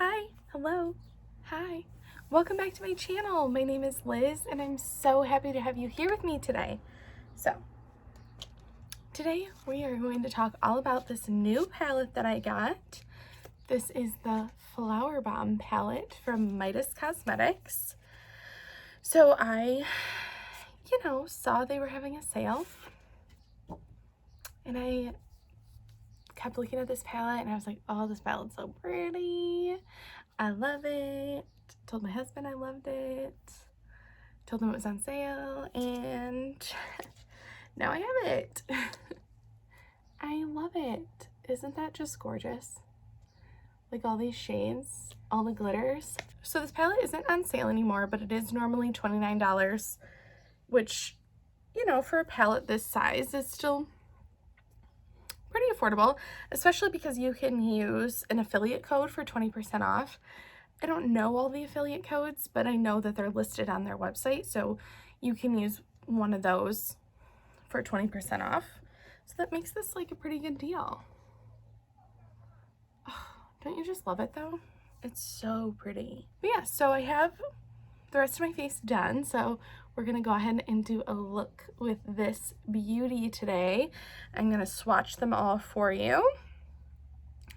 Hi, hello, hi. Welcome back to my channel. My name is Liz and I'm so happy to have you here with me today. So, today we are going to talk all about this new palette that I got. This is the Flower Bomb palette from Midas Cosmetics. So I, saw they were having a sale and I kept looking at this palette and I was like, oh, this palette's so pretty. I love it. Told my husband I loved it. Told him it was on sale and now I have it. I love it. Isn't that just gorgeous? Like all these shades, all the glitters. So this palette isn't on sale anymore, but it is normally $29, which, for a palette this size is still pretty affordable, especially because you can use an affiliate code for 20% off. I don't know all the affiliate codes, but I know that they're listed on their website, so you can use one of those for 20% off. So that makes this like a pretty good deal. Oh, don't you just love it though? It's so pretty. But yeah, so I have the rest of my face done, so we're gonna go ahead and do a look with this beauty today. I'm gonna swatch them all for you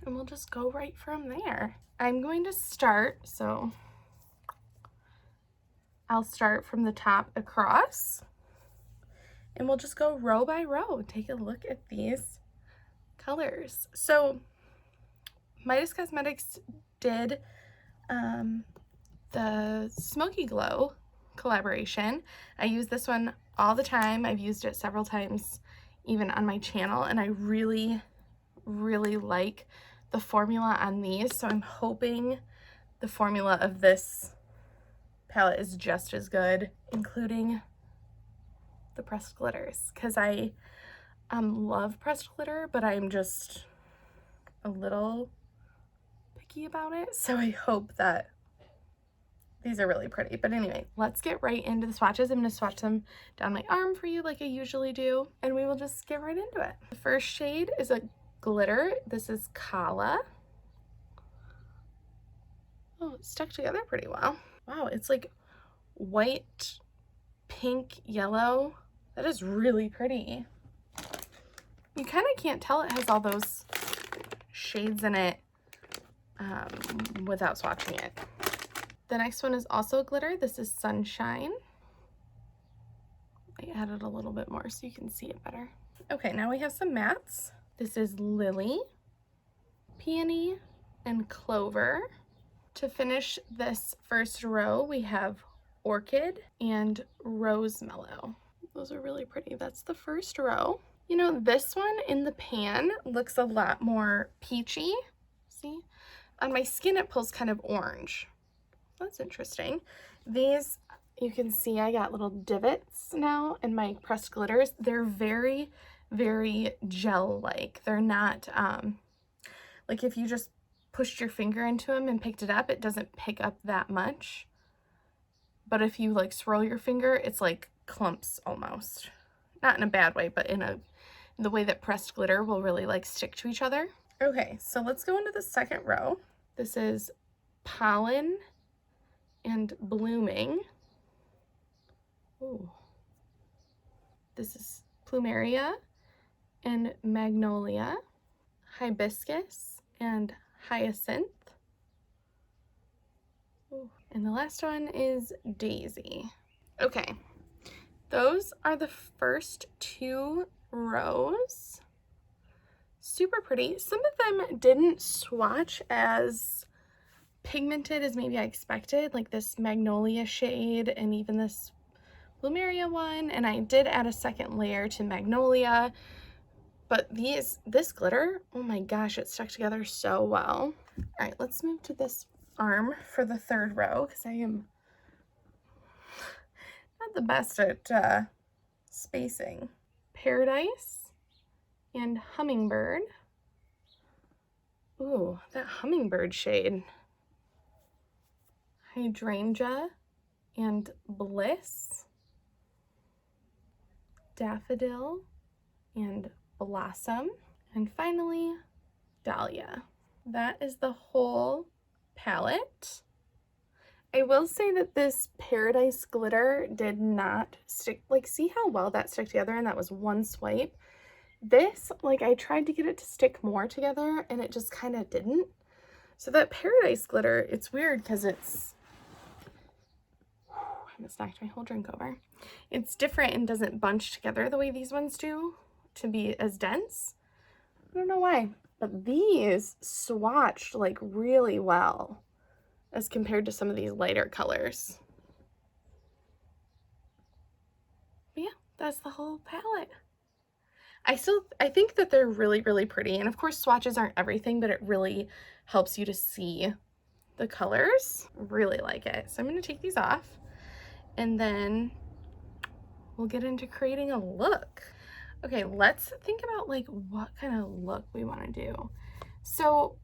and we'll just go right from there. I'm going to start, so I'll start from the top across and we'll just go row by row. Take a look at these colors. So Midas Cosmetics did the Smoky Glow collaboration. I use this one all the time. I've used it several times even on my channel, and I really like the formula on these, so I'm hoping the formula of this palette is just as good, including the pressed glitters, because I love pressed glitter, but I'm just a little picky about it, so I hope that these are really pretty. But anyway, let's get right into the swatches. I'm going to swatch them down my arm for you like I usually do, and we will just get right into it. The first shade is a glitter. This is Kala. Oh, it's stuck together pretty well. Wow, it's like white, pink, yellow. That is really pretty. You kind of can't tell it has all those shades in it without swatching it. The next one is also glitter. This is Sunshine. I added a little bit more so you can see it better. Okay, now we have some mattes. This is Lily, Peony, and Clover. To finish this first row, we have Orchid and Rose Mellow. Those are really pretty. That's the first row. This one in the pan looks a lot more peachy. See? On my skin, it pulls kind of orange. That's interesting. These, you can see I got little divots now in my pressed glitters. They're very gel-like. They're not, like if you just pushed your finger into them and picked it up, it doesn't pick up that much. But if you like swirl your finger, it's like clumps almost. Not in a bad way, but in the way that pressed glitter will really like stick to each other. Okay, so let's go into the second row. This is Pollen and Blooming. Ooh. This is Plumeria and Magnolia, Hibiscus and Hyacinth. Ooh. And the last one is Daisy. Okay, those are the first two rows. Super pretty. Some of them didn't swatch as pigmented as maybe I expected, like this Magnolia shade and even this Plumeria one, and I did add a second layer to Magnolia, but this glitter, oh my gosh, it stuck together so well. All right, let's move to this arm for the third row because I am not the best at spacing. Paradise and Hummingbird. Ooh, that Hummingbird shade. Hydrangea and Bliss, Daffodil and Blossom, and finally Dahlia. That is the whole palette. palette. I will say that this Paradise glitter did not stick, like, see how well that stuck together, and that was one swipe. This, like, I tried to get it to stick more together and it just kind of didn't. So that Paradise glitter, it's weird because it's, I almost knocked my whole drink over. It's different and doesn't bunch together the way these ones do to be as dense. I don't know why, but these swatched like really well as compared to some of these lighter colors. But yeah, that's the whole palette. I think that they're really, really pretty. And of course, swatches aren't everything, but it really helps you to see the colors. Really like it. So I'm going to take these off and then we'll get into creating a look. Okay, let's think about like what kind of look we want to do. So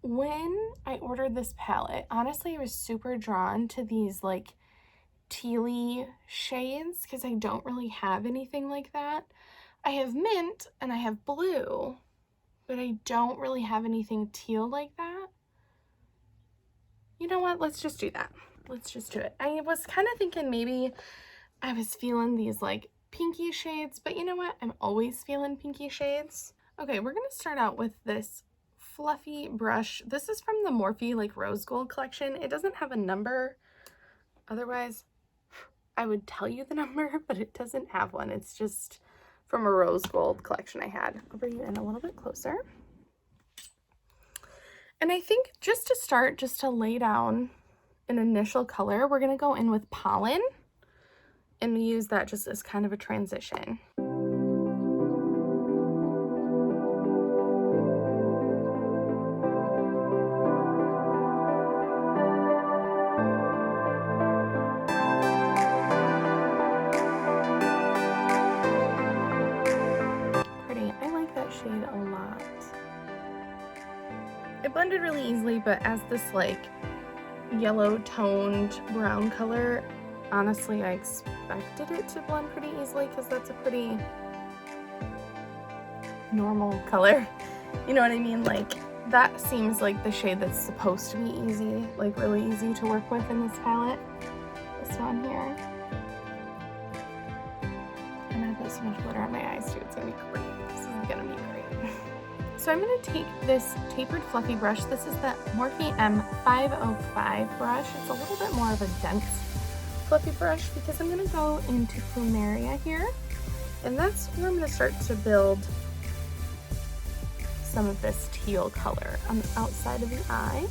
when I ordered this palette, honestly, I was super drawn to these like tealy shades because I don't really have anything like that. I have mint and I have blue, but I don't really have anything teal like that. You know what? Let's just do that. Let's just do it. I was kind of thinking maybe I was feeling these like pinky shades, but you know what? I'm always feeling pinky shades. Okay, we're going to start out with this fluffy brush. This is from the Morphe like rose gold collection. It doesn't have a number. Otherwise, I would tell you the number, but it doesn't have one. It's just from a rose gold collection I had. I'll bring you in a little bit closer. And I think just to start, just to lay down an initial color, we're going to go in with Pollen and use that just as kind of a transition. Shade a lot. It blended really easily, but as this like yellow toned brown color, honestly I expected it to blend pretty easily because that's a pretty normal color. You know what I mean? Like that seems like the shade that's supposed to be easy, like really easy to work with in this palette. This one here. I'm gonna put so much glitter on my eyes too, it's gonna be great. Gonna be great. So I'm going to take this tapered fluffy brush. This is the Morphe M505 brush. It's a little bit more of a dense fluffy brush because I'm going to go into Plumeria here, and that's where I'm going to start to build some of this teal color on the outside of the eye.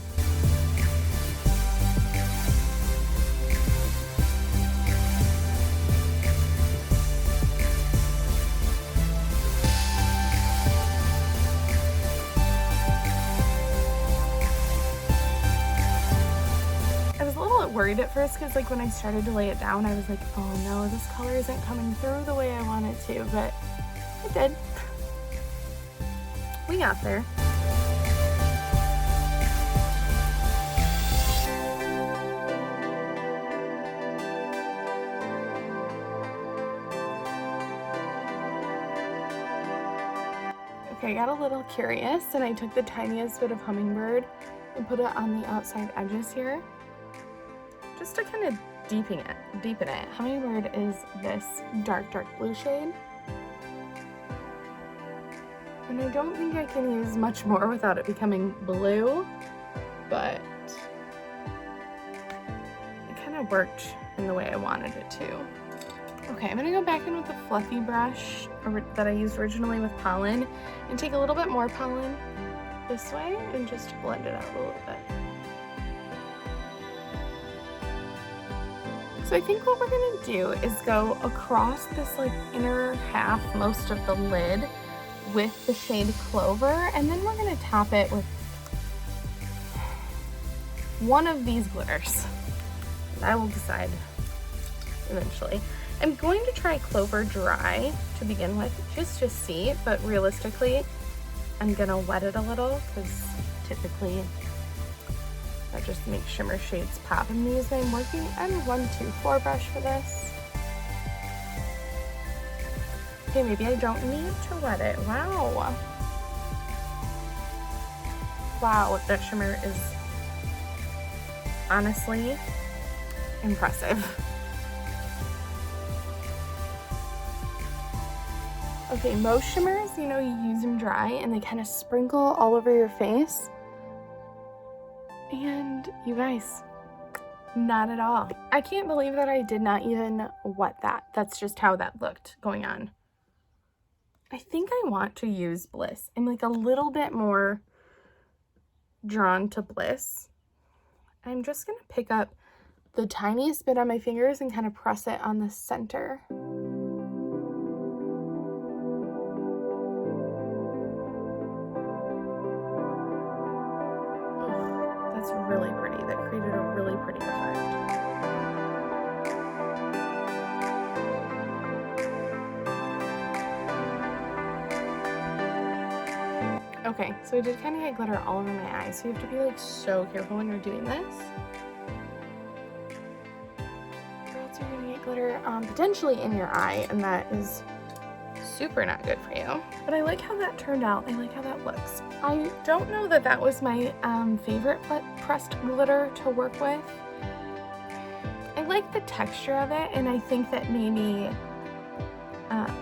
Worried at first because like when I started to lay it down I was like, oh no, this color isn't coming through the way I want it to, but it did. We got there. Okay, I got a little curious and I took the tiniest bit of Hummingbird and put it on the outside edges here, just to kind of deepen it. Hummingbird is this dark blue shade. And I don't think I can use much more without it becoming blue, but it kind of worked in the way I wanted it to. Okay, I'm gonna go back in with the fluffy brush that I used originally with Pollen and take a little bit more Pollen this way and just blend it out a little bit. So I think what we're gonna do is go across this like inner half, most of the lid, with the shade Clover, and then we're gonna top it with one of these glitters. I will decide eventually. I'm going to try Clover Dry to begin with, just to see, but realistically, I'm gonna wet it a little because typically that just makes shimmer shades pop. I'm using my Morphe M124 brush for this. Okay, maybe I don't need to wet it. Wow. Wow, that shimmer is honestly impressive. Okay, most shimmers, you know, you use them dry and they kind of sprinkle all over your face. And you guys, not at all. I can't believe that I did not even wet that. That's just how that looked going on. I think I want to use Bliss. I'm like a little bit more drawn to Bliss. I'm just gonna pick up the tiniest bit on my fingers and kind of press it on the center. Oh, that's really pretty. That created a really pretty effect. Okay, so I did kind of get glitter all over my eyes, so you have to be like so careful when you're doing this. Or else you're gonna get glitter potentially in your eye, and that is super not good for you. But I like how that turned out. I like how that looks. I don't know that that was my favorite pressed glitter to work with. I like the texture of it, and I think that maybe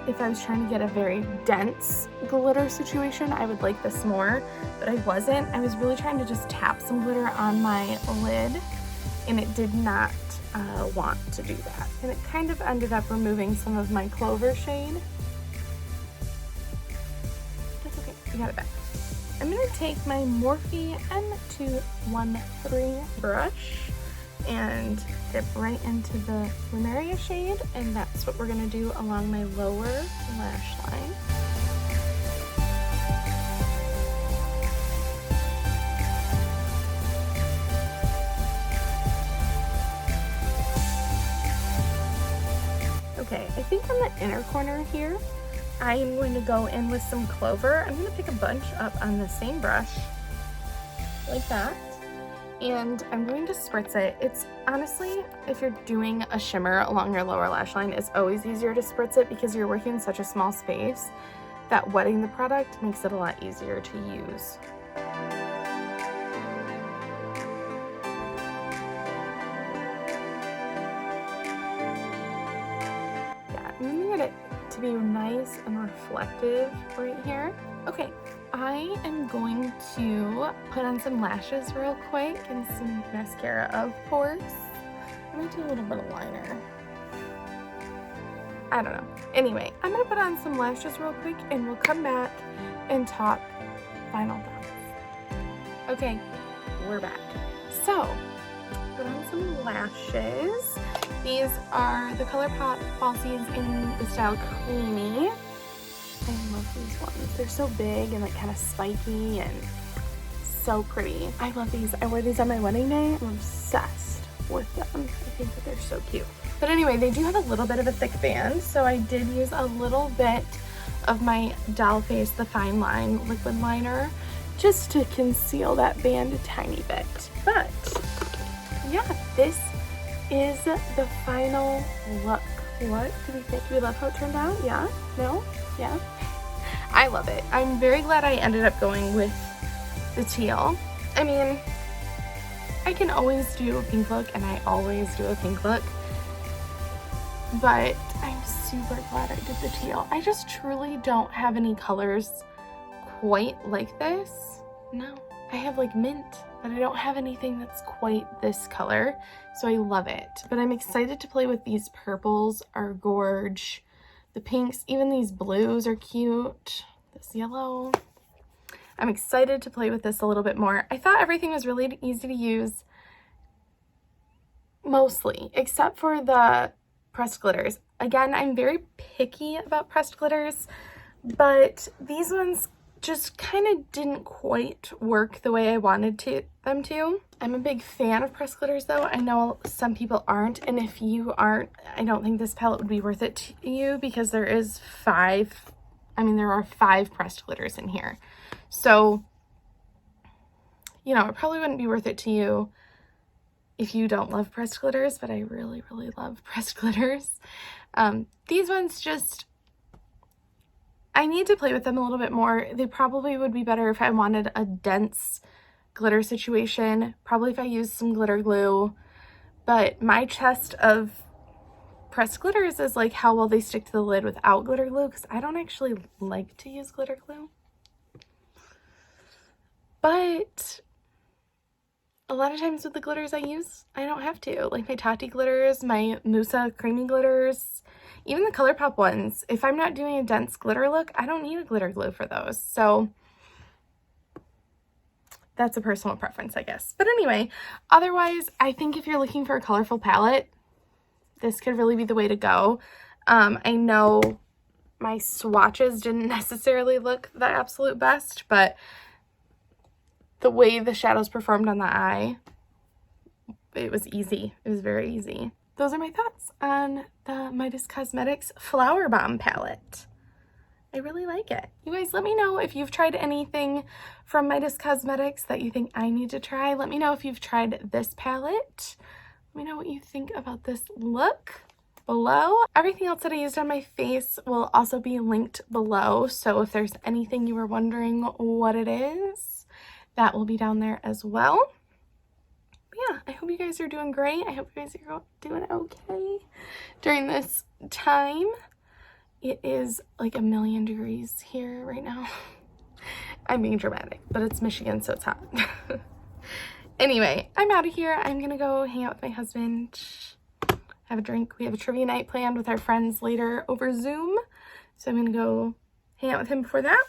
if I was trying to get a very dense glitter situation, I would like this more, but I wasn't. I was really trying to just tap some glitter on my lid, and it did not want to do that. And it kind of ended up removing some of my Clover shade. That's okay, I got it back. I'm gonna take my Morphe M213 brush and dip right into the Lunaria shade, and that's what we're gonna do along my lower lash line. Okay, I think on the inner corner here, I'm going to go in with some Clover. I'm gonna pick a bunch up on the same brush, like that. And I'm going to spritz it. It's honestly, if you're doing a shimmer along your lower lash line, it's always easier to spritz it because you're working in such a small space that wetting the product makes it a lot easier to use. Yeah, I'm gonna get it to be nice and reflective right here. Okay, I am going to put on some lashes real quick and some mascara, of course. I'm gonna do a little bit of liner. I don't know. Anyway, I'm gonna put on some lashes real quick and we'll come back and talk final thoughts. Okay, we're back. So, put on some lashes. These are the ColourPop falsies in the style Queenie. I love these ones. They're so big and like kind of spiky and so pretty. I love these. I wore these on my wedding day. I'm obsessed with them. I think that they're so cute. But anyway, they do have a little bit of a thick band, so I did use a little bit of my Doll Face The Fine Line liquid liner just to conceal that band a tiny bit. But yeah, this is the final look. What do we think? Do we love how it turned out? Yeah? No? Yeah? I love it. I'm very glad I ended up going with the teal. I mean, I can always do a pink look, and I always do a pink look, but I'm super glad I did the teal. I just truly don't have any colors quite like this. No, I have like mint, but I don't have anything that's quite this color, so I love it. But I'm excited to play with these purples, are gorge. The pinks, even these blues are cute. This yellow. I'm excited to play with this a little bit more. I thought everything was really easy to use, mostly, except for the pressed glitters. Again, I'm very picky about pressed glitters, but these ones just kind of didn't quite work the way I wanted them to. I'm a big fan of pressed glitters though. I know some people aren't, and if you aren't, I don't think this palette would be worth it to you because there are 5 pressed glitters in here. So, you know, it probably wouldn't be worth it to you if you don't love pressed glitters, but I really, really love pressed glitters. These ones just, I need to play with them a little bit more. They probably would be better if I wanted a dense glitter situation, probably if I use some glitter glue, but my chest of pressed glitters is like how well they stick to the lid without glitter glue, because I don't actually like to use glitter glue. But a lot of times with the glitters I use, I don't have to. Like my Tati glitters, my Musa creamy glitters, even the ColourPop ones. If I'm not doing a dense glitter look, I don't need a glitter glue for those. So that's a personal preference, I guess. But anyway, otherwise, I think if you're looking for a colorful palette, this could really be the way to go. I know my swatches didn't necessarily look the absolute best, but the way the shadows performed on the eye, it was easy. It was very easy. Those are my thoughts on the Midas Cosmetics Flower Bomb palette. I really like it. You guys, let me know if you've tried anything from Midas Cosmetics that you think I need to try. Let me know if you've tried this palette. Let me know what you think about this look below. Everything else that I used on my face will also be linked below. So if there's anything you were wondering what it is, that will be down there as well. But yeah, I hope you guys are doing great. I hope you guys are doing okay during this time. It is like 1,000,000 degrees here right now. I'm being dramatic, but it's Michigan, so it's hot. Anyway, I'm out of here. I'm gonna go hang out with my husband, have a drink. We have a trivia night planned with our friends later over Zoom, so I'm gonna go hang out with him before that.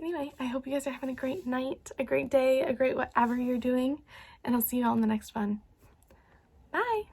Anyway, I hope you guys are having a great night, a great day, a great whatever you're doing, and I'll see you all in the next one. Bye!